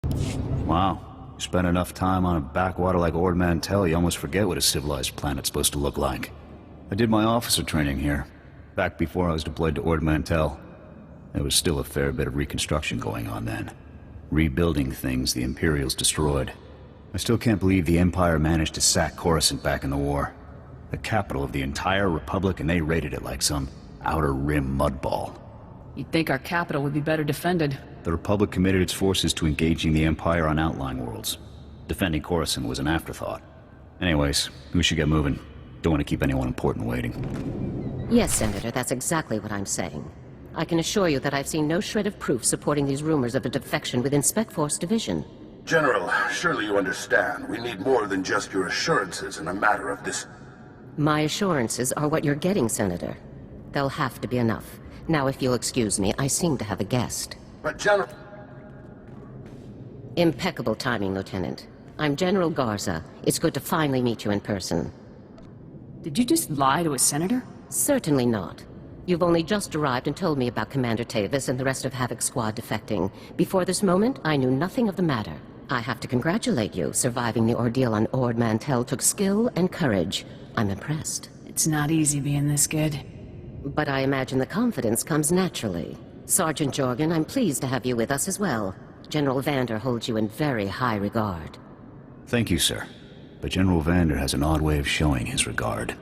Wow. You spend enough time on a backwater like Ord Mantell, you almost forget what a civilized planet's supposed to look like. I did my officer training here, back before I was deployed to Ord Mantell. There was still a fair bit of reconstruction going on then. Rebuilding things the Imperials destroyed. I still can't believe the Empire managed to sack Coruscant back in the war. The capital of the entire Republic, and they raided it like some outer rim mudball. You'd think our capital would be better defended. The Republic committed its forces to engaging the Empire on outlying worlds. Defending Coruscant was an afterthought. Anyways, we should get moving. Don't want to keep anyone important waiting. Yes, Senator, that's exactly what I'm saying. I can assure you that I've seen no shred of proof supporting these rumors of a defection within Spec Force Division. General, surely you understand. We need more than just your assurances in a matter of this. My assurances are what you're getting, Senator. They'll have to be enough. Now, if you'll excuse me, I seem to have a guest. But General... Impeccable timing, Lieutenant. I'm General Garza. It's good to finally meet you in person. Did you just lie to a senator? Certainly not. You've only just arrived and told me about Commander Tavis and the rest of Havoc's squad defecting. Before this moment, I knew nothing of the matter. I have to congratulate you. Surviving the ordeal on Ord Mantell took skill and courage. I'm impressed. It's not easy being this good. But I imagine the confidence comes naturally. Sergeant Jorgen, I'm pleased to have you with us as well. General Vander holds you in very high regard. Thank you, sir. But General Vander has an odd way of showing his regard.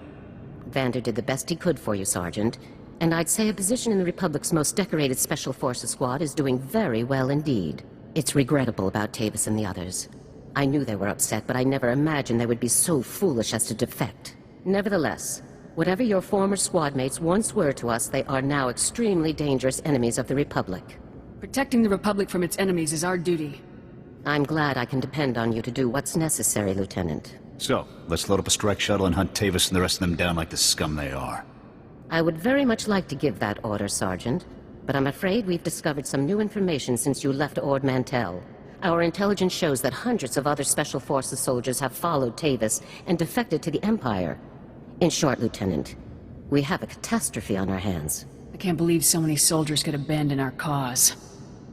Vander did the best he could for you, Sergeant. And I'd say a position in the Republic's most decorated Special Forces squad is doing very well indeed. It's regrettable about Tavis and the others. I knew they were upset, but I never imagined they would be so foolish as to defect. Nevertheless, whatever your former squad mates once were to us, they are now extremely dangerous enemies of the Republic. Protecting the Republic from its enemies is our duty. I'm glad I can depend on you to do what's necessary, Lieutenant. So, let's load up a strike shuttle and hunt Tavis and the rest of them down like the scum they are. I would very much like to give that order, Sergeant, but I'm afraid we've discovered some new information since you left Ord Mantell. Our intelligence shows that hundreds of other Special Forces soldiers have followed Tavis and defected to the Empire. In short, Lieutenant, we have a catastrophe on our hands. I can't believe so many soldiers could abandon our cause.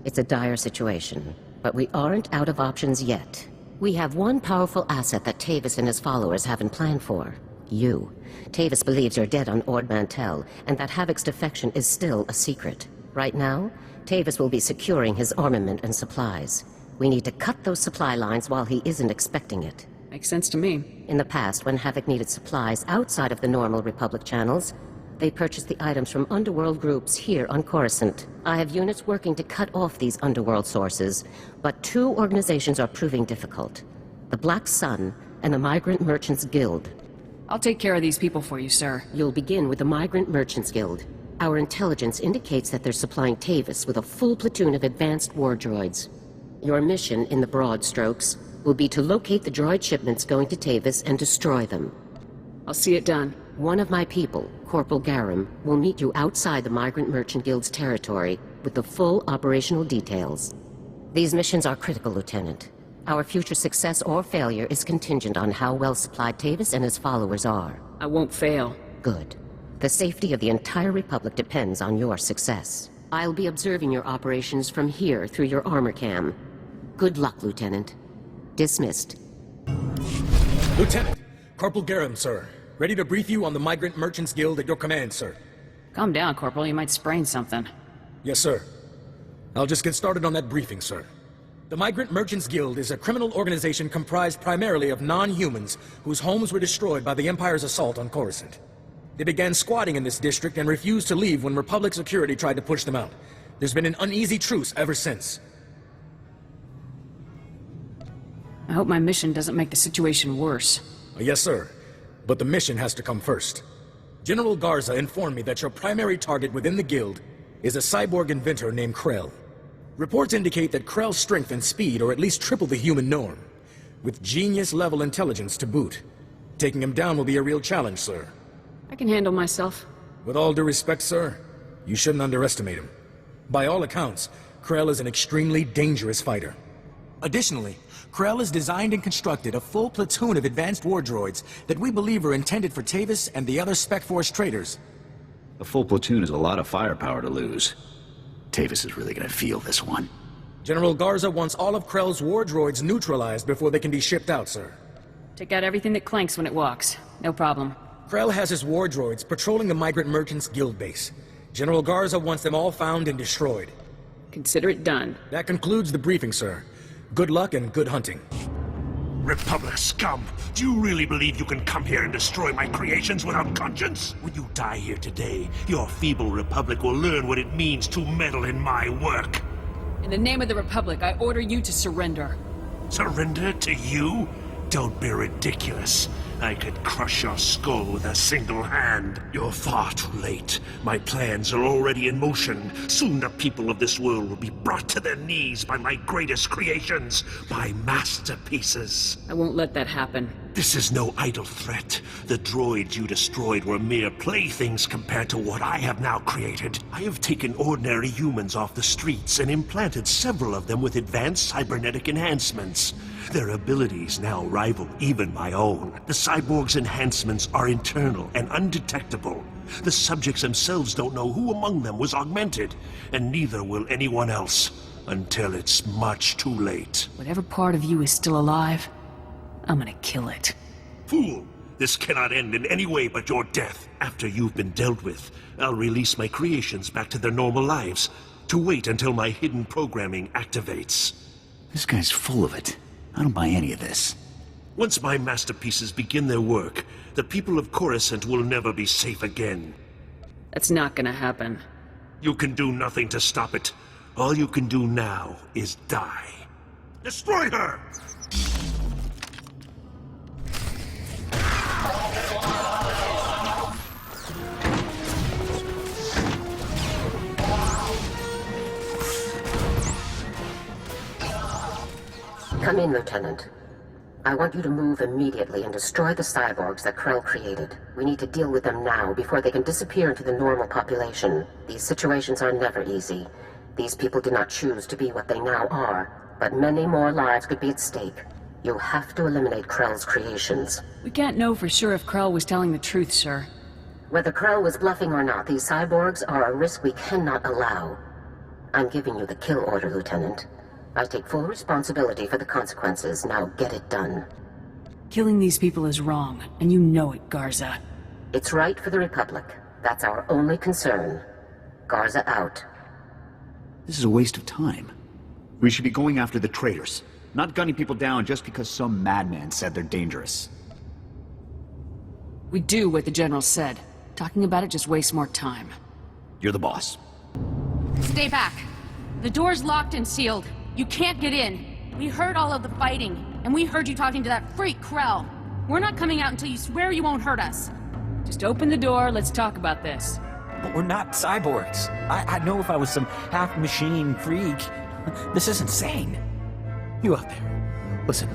It's a dire situation, but we aren't out of options yet. We have one powerful asset that Tavis and his followers haven't planned for. You. Tavis believes you're dead on Ord Mantell, and that Havoc's defection is still a secret. Right now, Tavis will be securing his armament and supplies. We need to cut those supply lines while he isn't expecting it. Makes sense to me. In the past, when Havoc needed supplies outside of the normal Republic channels, they purchased the items from underworld groups here on Coruscant. I have units working to cut off these underworld sources, but two organizations are proving difficult. The Black Sun and the Migrant Merchants Guild. I'll take care of these people for you, sir. You'll begin with the Migrant Merchants Guild. Our intelligence indicates that they're supplying Tavis with a full platoon of advanced war droids. Your mission, in the broad strokes, will be to locate the droid shipments going to Tavis and destroy them. I'll see it done. One of my people, Corporal Garum, will meet you outside the Migrant Merchant Guild's territory with the full operational details. These missions are critical, Lieutenant. Our future success or failure is contingent on how well supplied Tavis and his followers are. I won't fail. Good. The safety of the entire Republic depends on your success. I'll be observing your operations from here through your armor cam. Good luck, Lieutenant. Dismissed. Lieutenant, Corporal Garum, sir. Ready to brief you on the Migrant Merchants Guild at your command, sir. Calm down, Corporal. You might sprain something. Yes, sir. I'll just get started on that briefing, sir. The Migrant Merchants Guild is a criminal organization comprised primarily of non-humans whose homes were destroyed by the Empire's assault on Coruscant. They began squatting in this district and refused to leave when Republic security tried to push them out. There's been an uneasy truce ever since. I hope my mission doesn't make the situation worse. Yes, sir. But the mission has to come first. General Garza informed me that your primary target within the Guild is a cyborg inventor named Krell. Reports indicate that Krell's strength and speed are at least triple the human norm, with genius-level intelligence to boot. Taking him down will be a real challenge, sir. I can handle myself. With all due respect, sir, you shouldn't underestimate him. By all accounts, Krell is an extremely dangerous fighter. Additionally, Krell has designed and constructed a full platoon of advanced war droids that we believe are intended for Tavis and the other Spec Force traitors. A full platoon is a lot of firepower to lose. Tavis is really gonna feel this one. General Garza wants all of Krell's war droids neutralized before they can be shipped out, sir. Take out everything that clanks when it walks. No problem. Krell has his war droids patrolling the Migrant Merchants Guild base. General Garza wants them all found and destroyed. Consider it done. That concludes the briefing, sir. Good luck and good hunting. Republic scum! Do you really believe you can come here and destroy my creations without conscience? When you die here today, your feeble Republic will learn what it means to meddle in my work. In the name of the Republic, I order you to surrender. Surrender to you? Don't be ridiculous. I could crush your skull with a single hand. You're far too late. My plans are already in motion. Soon the people of this world will be brought to their knees by my greatest creations, my masterpieces. I won't let that happen. This is no idle threat. The droids you destroyed were mere playthings compared to what I have now created. I have taken ordinary humans off the streets and implanted several of them with advanced cybernetic enhancements. Their abilities now rival even my own. The cyborg's enhancements are internal and undetectable. The subjects themselves don't know who among them was augmented, and neither will anyone else, until it's much too late. Whatever part of you is still alive, I'm gonna kill it. Fool! This cannot end in any way but your death. After you've been dealt with, I'll release my creations back to their normal lives, to wait until my hidden programming activates. This guy's full of it. I don't buy any of this. Once my masterpieces begin their work, the people of Coruscant will never be safe again. That's not gonna happen. You can do nothing to stop it. All you can do now is die. Destroy her! Come in, Lieutenant. I want you to move immediately and destroy the cyborgs that Krell created. We need to deal with them now before they can disappear into the normal population. These situations are never easy. These people did not choose to be what they now are, but many more lives could be at stake. You'll have to eliminate Krell's creations. We can't know for sure if Krell was telling the truth, sir. Whether Krell was bluffing or not, these cyborgs are a risk we cannot allow. I'm giving you the kill order, Lieutenant. I take full responsibility for the consequences. Now get it done. Killing these people is wrong, and you know it, Garza. It's right for the Republic. That's our only concern. Garza out. This is a waste of time. We should be going after the traitors, not gunning people down just because some madman said they're dangerous. We do what the General said. Talking about it just wastes more time. You're the boss. Stay back. The door's locked and sealed. You can't get in. We heard all of the fighting, and we heard you talking to that freak Krell. We're not coming out until you swear you won't hurt us. Just open the door, let's talk about this. But we're not cyborgs. I'd know if I was some half-machine freak. This is insane. You out there. Listen,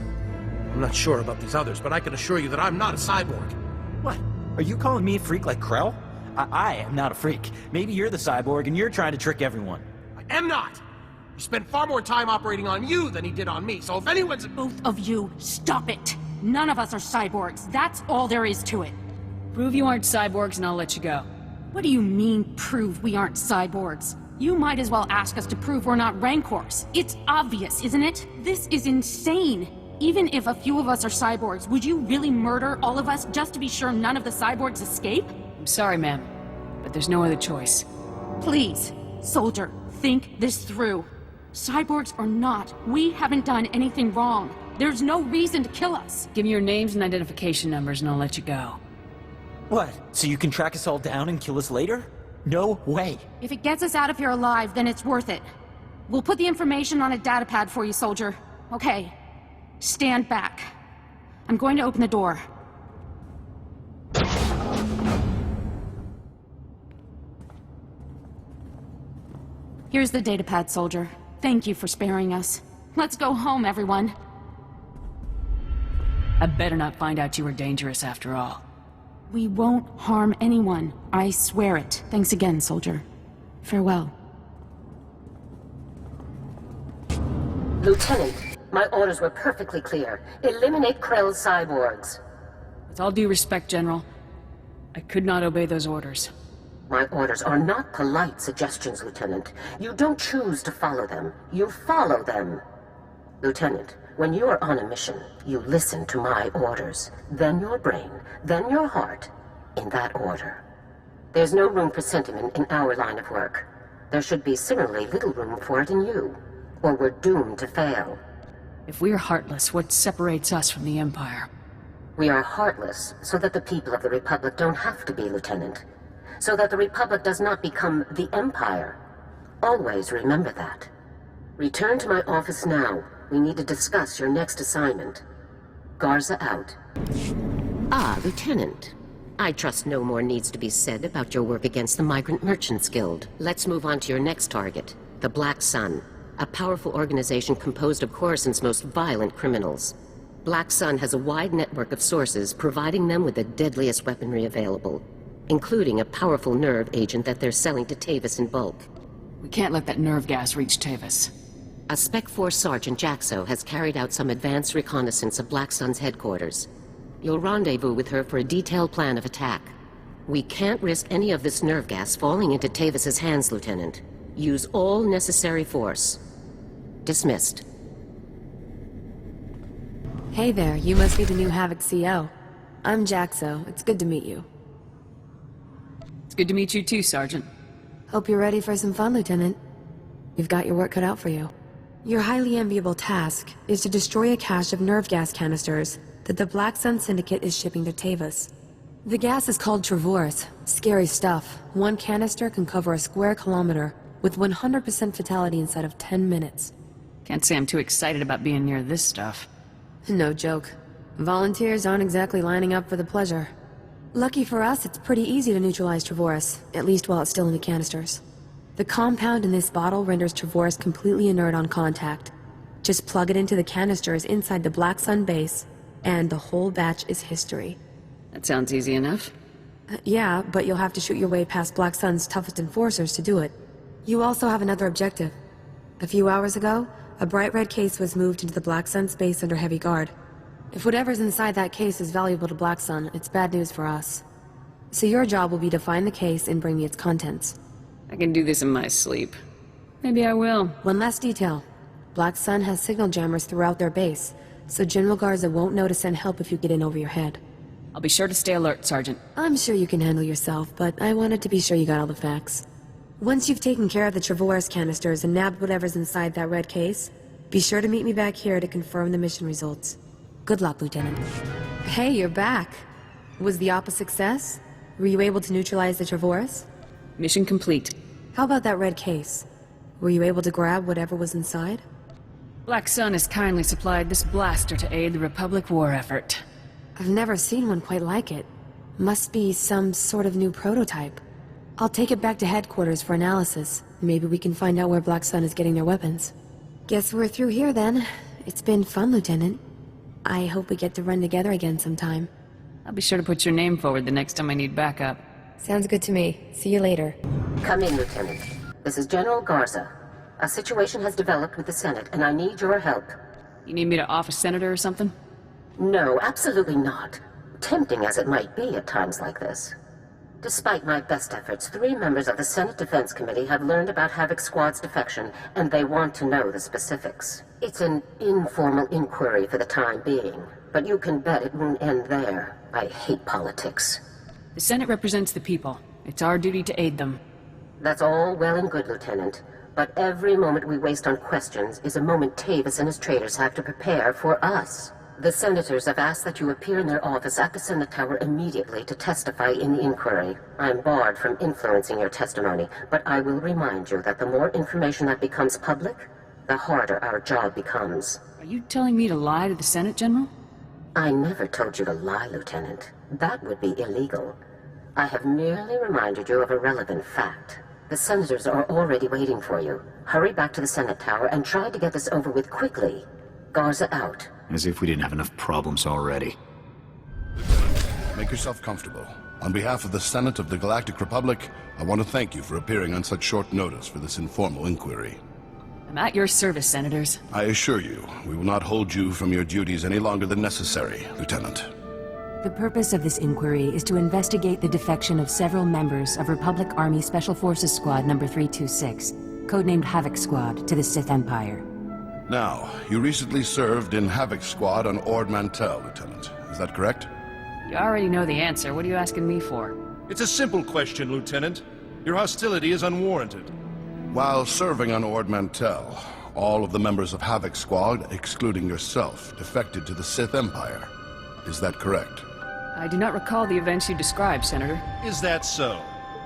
I'm not sure about these others, but I can assure you that I'm not a cyborg. What? Are you calling me a freak like Krell? I am not a freak. Maybe you're the cyborg and you're trying to trick everyone. I am not! He spent far more time operating on you than he did on me, so if anyone's... Both of you, stop it! None of us are cyborgs. That's all there is to it. Prove you aren't cyborgs and I'll let you go. What do you mean, prove we aren't cyborgs? You might as well ask us to prove we're not Rancors. It's obvious, isn't it? This is insane. Even if a few of us are cyborgs, would you really murder all of us just to be sure none of the cyborgs escape? I'm sorry, ma'am, but there's no other choice. Please, soldier, think this through. Cyborgs or not, we haven't done anything wrong. There's no reason to kill us. Give me your names and identification numbers and I'll let you go. What? So you can track us all down and kill us later? No way. If it gets us out of here alive, then it's worth it. We'll put the information on a datapad for you, soldier. Okay. Stand back. I'm going to open the door. Here's the datapad, soldier. Thank you for sparing us. Let's go home, everyone. I better not find out you were dangerous after all. We won't harm anyone. I swear it. Thanks again, soldier. Farewell. Lieutenant, my orders were perfectly clear. Eliminate Krell's cyborgs. With all due respect, General, I could not obey those orders. My orders are not polite suggestions, Lieutenant. You don't choose to follow them. You follow them. Lieutenant, when you are on a mission, you listen to my orders. Then your brain, then your heart, in that order. There's no room for sentiment in our line of work. There should be similarly little room for it in you, or we're doomed to fail. If we're heartless, what separates us from the Empire? We are heartless so that the people of the Republic don't have to be, Lieutenant. So that the Republic does not become the Empire. Always remember that. Return to my office now. We need to discuss your next assignment. Garza out. Ah, Lieutenant. I trust no more needs to be said about your work against the Migrant Merchants Guild. Let's move on to your next target, the Black Sun, a powerful organization composed of Coruscant's most violent criminals. Black Sun has a wide network of sources providing them with the deadliest weaponry available, including a powerful nerve agent that they're selling to Tavis in bulk. We can't let that nerve gas reach Tavis. A Spec Force Sergeant Jaxo has carried out some advanced reconnaissance of Black Sun's headquarters. You'll rendezvous with her for a detailed plan of attack. We can't risk any of this nerve gas falling into Tavis's hands, Lieutenant. Use all necessary force. Dismissed. Hey there, you must be the new Havoc CO. I'm Jaxo. It's good to meet you. It's good to meet you too, Sergeant. Hope you're ready for some fun, Lieutenant. You've got your work cut out for you. Your highly enviable task is to destroy a cache of nerve gas canisters that the Black Sun Syndicate is shipping to Tavis. The gas is called Travorus. Scary stuff. One canister can cover a square kilometer with 100% fatality inside of 10 minutes. Can't say I'm too excited about being near this stuff. No joke. Volunteers aren't exactly lining up for the pleasure. Lucky for us, it's pretty easy to neutralize Travorus, at least while it's still in the canisters. The compound in this bottle renders Travorus completely inert on contact. Just plug it into the canisters inside the Black Sun base, and the whole batch is history. That sounds easy enough. Yeah, but you'll have to shoot your way past Black Sun's toughest enforcers to do it. You also have another objective. A few hours ago, a bright red case was moved into the Black Sun space under heavy guard. If whatever's inside that case is valuable to Black Sun, it's bad news for us. So your job will be to find the case and bring me its contents. I can do this in my sleep. Maybe I will. One last detail. Black Sun has signal jammers throughout their base, so General Garza won't know to send help if you get in over your head. I'll be sure to stay alert, Sergeant. I'm sure you can handle yourself, but I wanted to be sure you got all the facts. Once you've taken care of the Travorus canisters and nabbed whatever's inside that red case, be sure to meet me back here to confirm the mission results. Good luck, Lieutenant. Hey, you're back. Was the op a success? Were you able to neutralize the Travorus? Mission complete. How about that red case? Were you able to grab whatever was inside? Black Sun has kindly supplied this blaster to aid the Republic war effort. I've never seen one quite like it. Must be some sort of new prototype. I'll take it back to headquarters for analysis. Maybe we can find out where Black Sun is getting their weapons. Guess we're through here then. It's been fun, Lieutenant. I hope we get to run together again sometime. I'll be sure to put your name forward the next time I need backup. Sounds good to me. See you later. Come in, Lieutenant. This is General Garza. A situation has developed with the Senate, and I need your help. You need me to off a senator or something? No, absolutely not. Tempting as it might be at times like this. Despite my best efforts, 3 members of the Senate Defense Committee have learned about Havoc Squad's defection, and they want to know the specifics. It's an informal inquiry for the time being, but you can bet it won't end there. I hate politics. The Senate represents the people. It's our duty to aid them. That's all well and good, Lieutenant. But every moment we waste on questions is a moment Tavis and his traitors have to prepare for us. The senators have asked that you appear in their office at the Senate Tower immediately to testify in the inquiry. I'm barred from influencing your testimony, but I will remind you that the more information that becomes public, the harder our job becomes. Are you telling me to lie to the Senate, General? I never told you to lie, Lieutenant. That would be illegal. I have merely reminded you of a relevant fact. The senators are already waiting for you. Hurry back to the Senate Tower and try to get this over with quickly. Garza out. As if we didn't have enough problems already. Make yourself comfortable. On behalf of the Senate of the Galactic Republic, I want to thank you for appearing on such short notice for this informal inquiry. I'm at your service, Senators. I assure you, we will not hold you from your duties any longer than necessary, Lieutenant. The purpose of this inquiry is to investigate the defection of several members of Republic Army Special Forces Squad number 326, codenamed Havoc Squad, to the Sith Empire. Now, you recently served in Havoc Squad on Ord Mantell, Lieutenant. Is that correct? You already know the answer. What are you asking me for? It's a simple question, Lieutenant. Your hostility is unwarranted. While serving on Ord Mantell, all of the members of Havoc Squad, excluding yourself, defected to the Sith Empire. Is that correct? I do not recall the events you described, Senator. Is that so?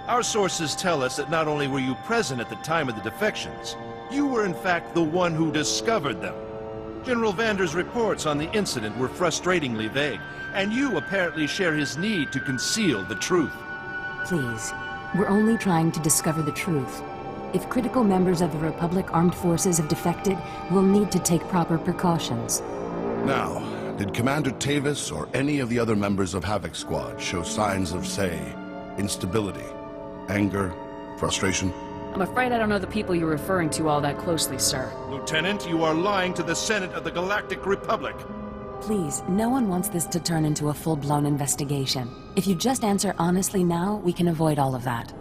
Our sources tell us that not only were you present at the time of the defections, you were in fact the one who discovered them. General Vander's reports on the incident were frustratingly vague, and you apparently share his need to conceal the truth. Please, we're only trying to discover the truth. If critical members of the Republic Armed Forces have defected, we'll need to take proper precautions. Now, did Commander Tavis or any of the other members of Havoc Squad show signs of, say, instability, anger, frustration? I'm afraid I don't know the people you're referring to all that closely, sir. Lieutenant, you are lying to the Senate of the Galactic Republic. Please, no one wants this to turn into a full-blown investigation. If you just answer honestly now, we can avoid all of that.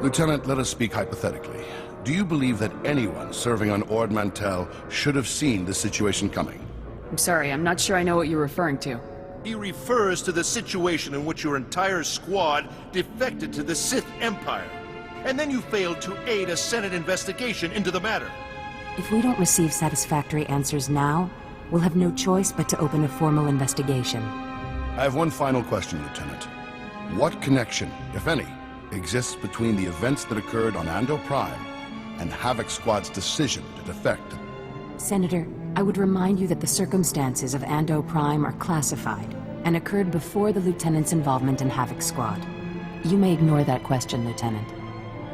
Lieutenant, let us speak hypothetically. Do you believe that anyone serving on Ord Mantell should have seen this situation coming? I'm sorry, I'm not sure I know what you're referring to. He refers to the situation in which your entire squad defected to the Sith Empire. And then you failed to aid a Senate investigation into the matter. If we don't receive satisfactory answers now, we'll have no choice but to open a formal investigation. I have one final question, Lieutenant. What connection, if any, exists between the events that occurred on Ando Prime and Havoc Squad's decision to defect? Senator, I would remind you that the circumstances of Ando Prime are classified and occurred before the Lieutenant's involvement in Havoc Squad. You may ignore that question, Lieutenant.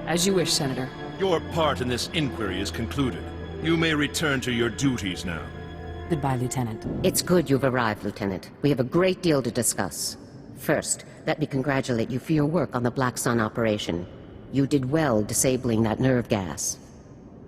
As you wish, Senator. Your part in this inquiry is concluded. You may return to your duties now. Goodbye, Lieutenant. It's good you've arrived, Lieutenant. We have a great deal to discuss. First, let me congratulate you for your work on the Black Sun operation. You did well disabling that nerve gas.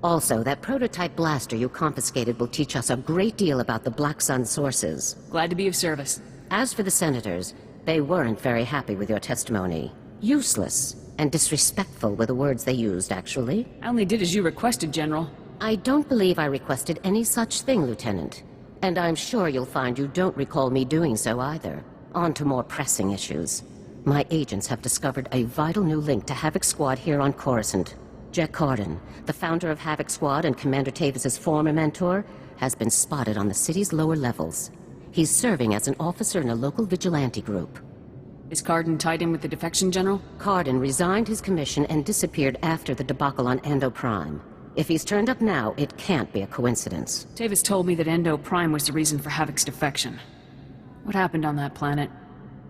Also, that prototype blaster you confiscated will teach us a great deal about the Black Sun sources. Glad to be of service. As for the senators, they weren't very happy with your testimony. Useless and disrespectful were the words they used, actually. I only did as you requested, General. I don't believe I requested any such thing, Lieutenant. And I'm sure you'll find you don't recall me doing so either. On to more pressing issues. My agents have discovered a vital new link to Havoc Squad here on Coruscant. Jack Carden, the founder of Havoc Squad and Commander Tavis' former mentor, has been spotted on the city's lower levels. He's serving as an officer in a local vigilante group. Is Carden tied in with the defection, General? Carden resigned his commission and disappeared after the debacle on Ando Prime. If he's turned up now, it can't be a coincidence. Tavis told me that Endo Prime was the reason for Havoc's defection. What happened on that planet?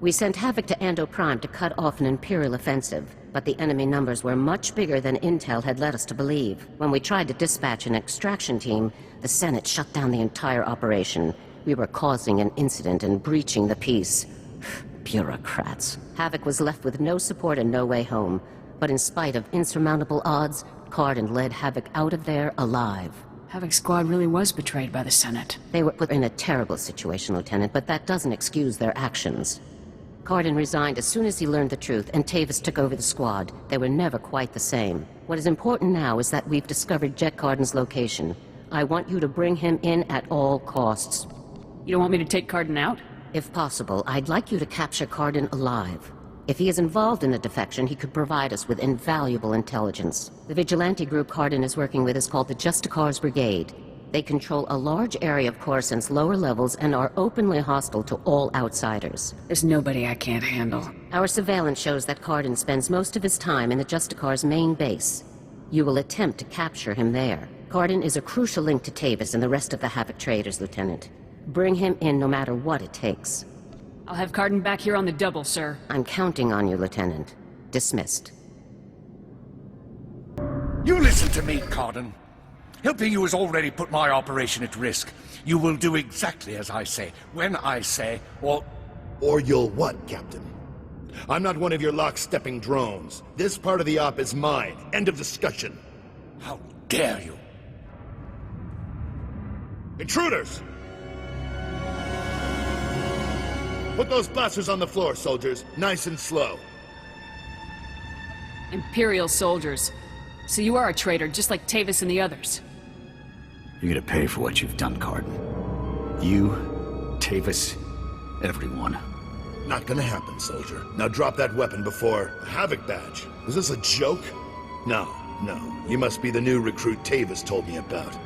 We sent Havoc to Ando Prime to cut off an Imperial offensive, but the enemy numbers were much bigger than Intel had led us to believe. When we tried to dispatch an extraction team, the Senate shut down the entire operation. We were causing an incident and breaching the peace. Bureaucrats. Havoc was left with no support and no way home. But in spite of insurmountable odds, Carden led Havoc out of there alive. Havoc Squad really was betrayed by the Senate. They were put in a terrible situation, Lieutenant, but that doesn't excuse their actions. Carden resigned as soon as he learned the truth, and Tavis took over the squad. They were never quite the same. What is important now is that we've discovered Jet Carden's location. I want you to bring him in at all costs. You don't want me to take Carden out? If possible, I'd like you to capture Carden alive. If he is involved in the defection, he could provide us with invaluable intelligence. The vigilante group Carden is working with is called the SWTOR's Brigade. They control a large area of Coruscant's lower levels and are openly hostile to all outsiders. There's nobody I can't handle. Our surveillance shows that Carden spends most of his time in the SWTOR's main base. You will attempt to capture him there. Carden is a crucial link to Tavis and the rest of the Havoc traders, Lieutenant. Bring him in no matter what it takes. I'll have Carden back here on the double, sir. I'm counting on you, Lieutenant. Dismissed. You listen to me, Carden. Helping you has already put my operation at risk. You will do exactly as I say, when I say, or... Or you'll what, Captain? I'm not one of your lock-stepping drones. This part of the op is mine. End of discussion. How dare you? Intruders! Put those blasters on the floor, soldiers. Nice and slow. Imperial soldiers. So you are a traitor, just like Tavis and the others. You're gonna pay for what you've done, Cardin. You, Tavis, everyone. Not gonna happen, soldier. Now drop that weapon before... Havoc badge. Was this a joke? No. You must be the new recruit Tavis told me about.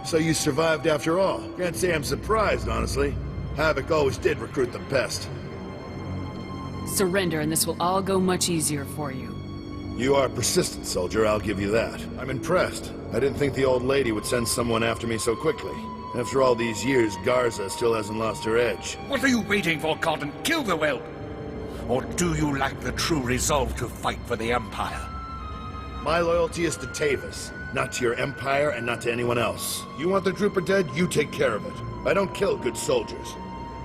So you survived after all. Can't say I'm surprised, honestly. Havoc always did recruit the best. Surrender and this will all go much easier for you. You are persistent, soldier, I'll give you that. I'm impressed. I didn't think the old lady would send someone after me so quickly. After all these years, Garza still hasn't lost her edge. What are you waiting for, Cotton? Kill the whelp! Or do you lack the true resolve to fight for the Empire? My loyalty is to Tavis, not to your Empire and not to anyone else. You want the trooper dead, you take care of it. I don't kill good soldiers.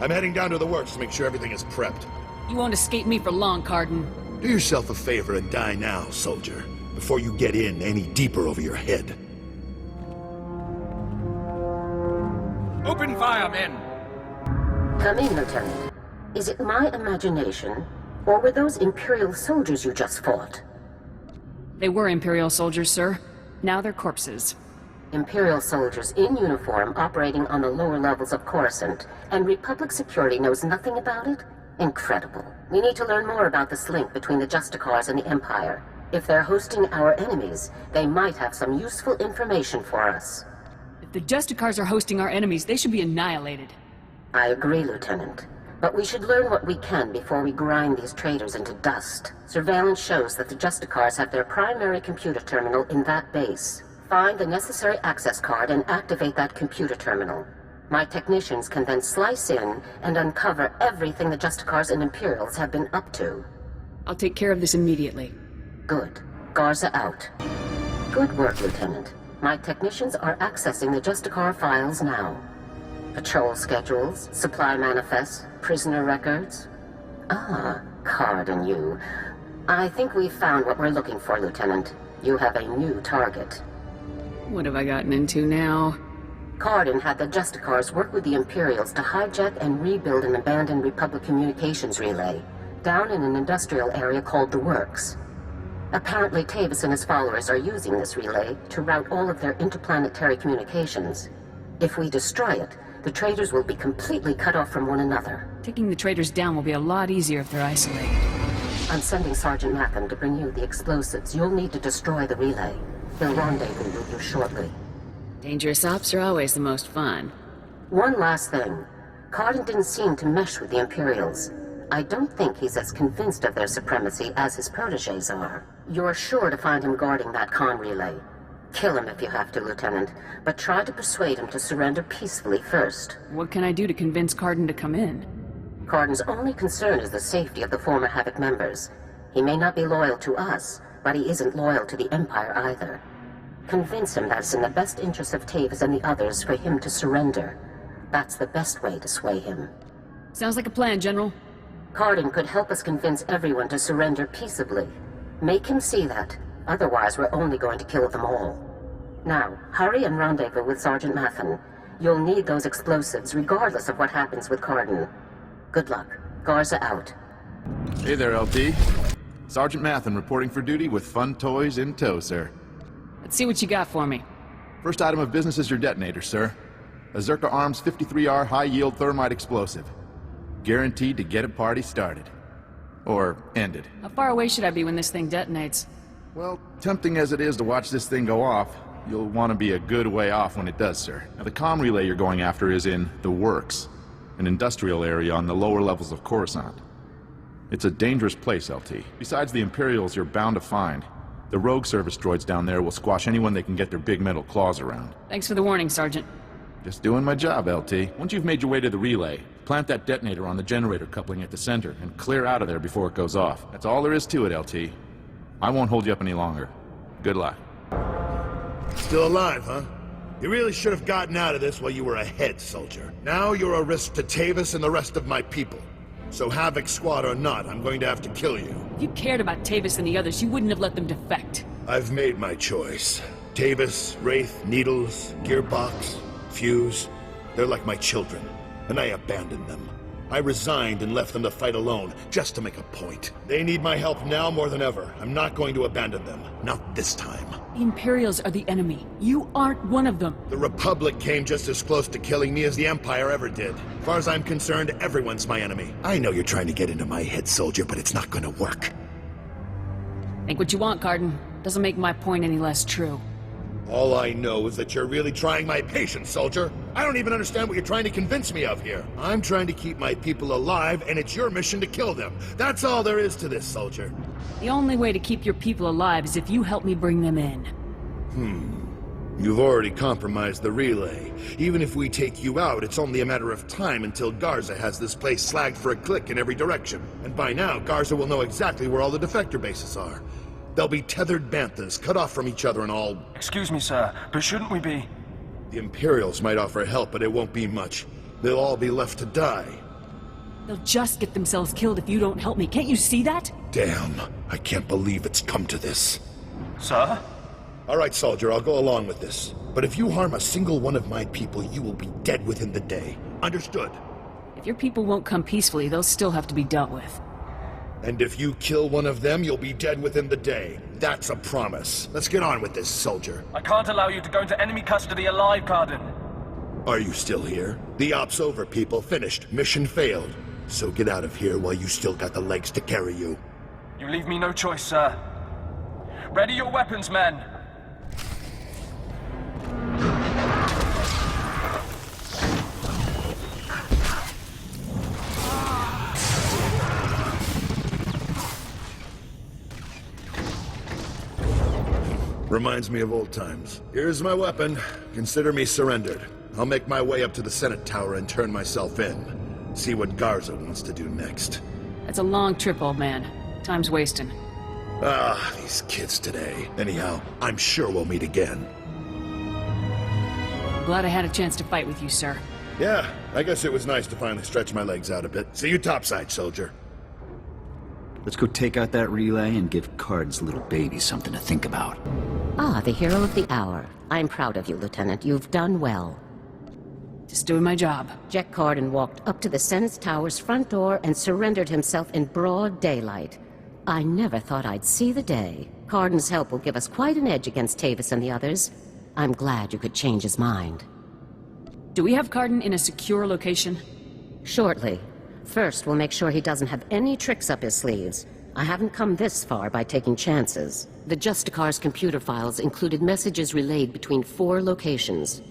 I'm heading down to the works to make sure everything is prepped. You won't escape me for long, Cardin. Do yourself a favor and die now, soldier, before you get in any deeper over your head. Open fire, men! Come in, Lieutenant. Is it my imagination, or were those Imperial soldiers you just fought? They were Imperial soldiers, sir. Now they're corpses. Imperial soldiers in uniform operating on the lower levels of Coruscant, and Republic security knows nothing about it? Incredible. We need to learn more about this link between the Justicars and the Empire. If they're hosting our enemies, they might have some useful information for us. If the Justicars are hosting our enemies, they should be annihilated. I agree, Lieutenant. But we should learn what we can before we grind these traitors into dust. Surveillance shows that the Justicars have their primary computer terminal in that base. Find the necessary access card and activate that computer terminal. My technicians can then slice in and uncover everything the Justicars and Imperials have been up to. I'll take care of this immediately. Good. Garza out. Good work, Lieutenant. My technicians are accessing the Justicar files now. Patrol schedules, supply manifests, prisoner records. Ah, Card and you. I think we've found what we're looking for, Lieutenant. You have a new target. What have I gotten into now? Cardin had the Justicars work with the Imperials to hijack and rebuild an abandoned Republic communications relay down in an industrial area called the Works. Apparently Tavis and his followers are using this relay to route all of their interplanetary communications. If we destroy it, the traitors will be completely cut off from one another. Taking the traitors down will be a lot easier if they're isolated. I'm sending Sergeant Matham to bring you the explosives. You'll need to destroy the relay. He'll rendezvous with you shortly. Dangerous ops are always the most fun. One last thing. Cardin didn't seem to mesh with the Imperials. I don't think he's as convinced of their supremacy as his protégés are. You're sure to find him guarding that comm relay. Kill him if you have to, Lieutenant, but try to persuade him to surrender peacefully first. What can I do to convince Cardin to come in? Cardin's only concern is the safety of the former Havoc members. He may not be loyal to us, but he isn't loyal to the Empire either. Convince him that it's in the best interest of Tavis and the others for him to surrender. That's the best way to sway him. Sounds like a plan, General. Cardin could help us convince everyone to surrender peaceably. Make him see that. Otherwise, we're only going to kill them all. Now, hurry and rendezvous with Sergeant Matham. You'll need those explosives, regardless of what happens with Cardin. Good luck. Garza out. Hey there, LT. Sergeant Matham reporting for duty with fun toys in tow, sir. Let's see what you got for me. First item of business is your detonator, sir. A Zerka Arms 53R high-yield thermite explosive. Guaranteed to get a party started. Or ended. How far away should I be when this thing detonates? Well, tempting as it is to watch this thing go off, you'll want to be a good way off when it does, sir. Now, the comm relay you're going after is in the Works, an industrial area on the lower levels of Coruscant. It's a dangerous place, LT. Besides the Imperials you're bound to find, the rogue service droids down there will squash anyone they can get their big metal claws around. Thanks for the warning, Sergeant. Just doing my job, LT. Once you've made your way to the relay, plant that detonator on the generator coupling at the center and clear out of there before it goes off. That's all there is to it, LT. I won't hold you up any longer. Good luck. Still alive, huh? You really should have gotten out of this while you were ahead, soldier. Now you're a risk to Tavis and the rest of my people. So Havoc Squad or not, I'm going to have to kill you. If you cared about Tavis and the others, you wouldn't have let them defect. I've made my choice. Tavis, Wraith, Needles, Gearbox, Fuse, they're like my children, and I abandoned them. I resigned and left them to fight alone, just to make a point. They need my help now more than ever. I'm not going to abandon them. Not this time. The Imperials are the enemy. You aren't one of them. The Republic came just as close to killing me as the Empire ever did. As far as I'm concerned, everyone's my enemy. I know you're trying to get into my head, soldier, but it's not going to work. Think what you want, Cardin. Doesn't make my point any less true. All I know is that you're really trying my patience, soldier. I don't even understand what you're trying to convince me of here. I'm trying to keep my people alive, and it's your mission to kill them. That's all there is to this, soldier. The only way to keep your people alive is if you help me bring them in. You've already compromised the relay. Even if we take you out, it's only a matter of time until Garza has this place slagged for a click in every direction. And by now, Garza will know exactly where all the defector bases are. They'll be tethered banthas, cut off from each other and all... Excuse me, sir, but shouldn't we be... The Imperials might offer help, but it won't be much. They'll all be left to die. They'll just get themselves killed if you don't help me. Can't you see that? Damn, I can't believe it's come to this. Sir? All right, soldier, I'll go along with this. But if you harm a single one of my people, you will be dead within the day. Understood? If your people won't come peacefully, they'll still have to be dealt with. And if you kill one of them, you'll be dead within the day. That's a promise. Let's get on with this, soldier. I can't allow you to go into enemy custody alive, Cardin. Are you still here? The op's over, people. Finished. Mission failed. So get out of here while you still got the legs to carry you. You leave me no choice, sir. Ready your weapons, men. Reminds me of old times. Here's my weapon. Consider me surrendered. I'll make my way up to the Senate Tower and turn myself in. See what Garza wants to do next. That's a long trip, old man. Time's wasting. Ah, these kids today. Anyhow, I'm sure we'll meet again. Glad I had a chance to fight with you, sir. Yeah, I guess it was nice to finally stretch my legs out a bit. See you topside, soldier. Let's go take out that relay and give Card's little baby something to think about. Ah, the hero of the hour. I'm proud of you, Lieutenant. You've done well. Just doing my job. Jack Cardin walked up to the Senate Tower's front door and surrendered himself in broad daylight. I never thought I'd see the day. Cardin's help will give us quite an edge against Tavis and the others. I'm glad you could change his mind. Do we have Cardin in a secure location? Shortly. First, we'll make sure he doesn't have any tricks up his sleeves. I haven't come this far by taking chances. The Justicar's computer files included messages relayed between 4 locations.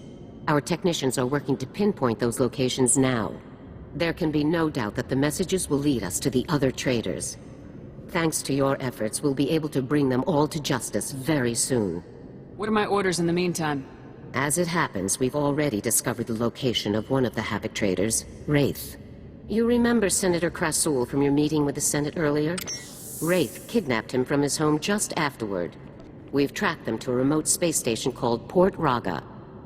Our technicians are working to pinpoint those locations now. There can be no doubt that the messages will lead us to the other traitors. Thanks to your efforts, we'll be able to bring them all to justice very soon. What are my orders in the meantime? As it happens, we've already discovered the location of one of the Havoc traders, Wraith. You remember Senator Krasul from your meeting with the Senate earlier? Wraith kidnapped him from his home just afterward. We've tracked them to a remote space station called Port Raga.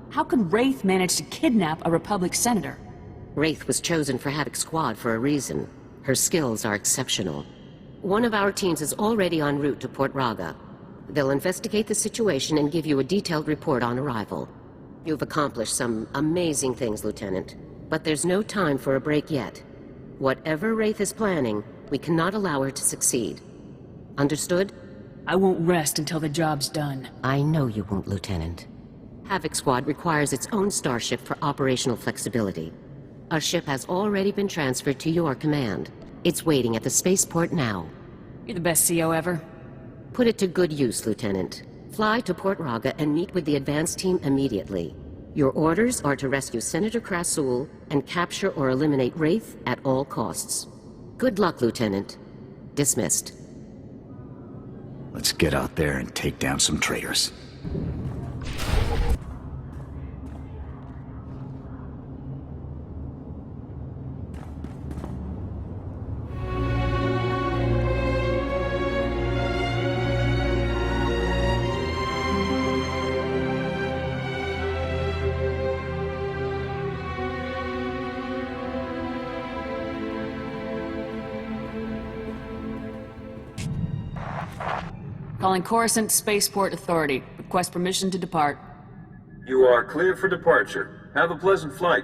How could Wraith manage to kidnap a Republic senator? Wraith was chosen for Havoc Squad for a reason. Her skills are exceptional. One of our teams is already en route to Port Raga. They'll investigate the situation and give you a detailed report on arrival. You've accomplished some amazing things, Lieutenant. But there's no time for a break yet. Whatever Wraith is planning, we cannot allow her to succeed. Understood? I won't rest until the job's done. I know you won't, Lieutenant. Havoc Squad requires its own starship for operational flexibility. A ship has already been transferred to your command. It's waiting at the spaceport now. You're the best CO ever. Put it to good use, Lieutenant. Fly to Port Raga and meet with the advance team immediately. Your orders are to rescue Senator Krasul and capture or eliminate Wraith at all costs. Good luck, Lieutenant. Dismissed. Let's get out there and take down some traitors. Calling Coruscant Spaceport Authority. Request permission to depart. You are cleared for departure. Have a pleasant flight.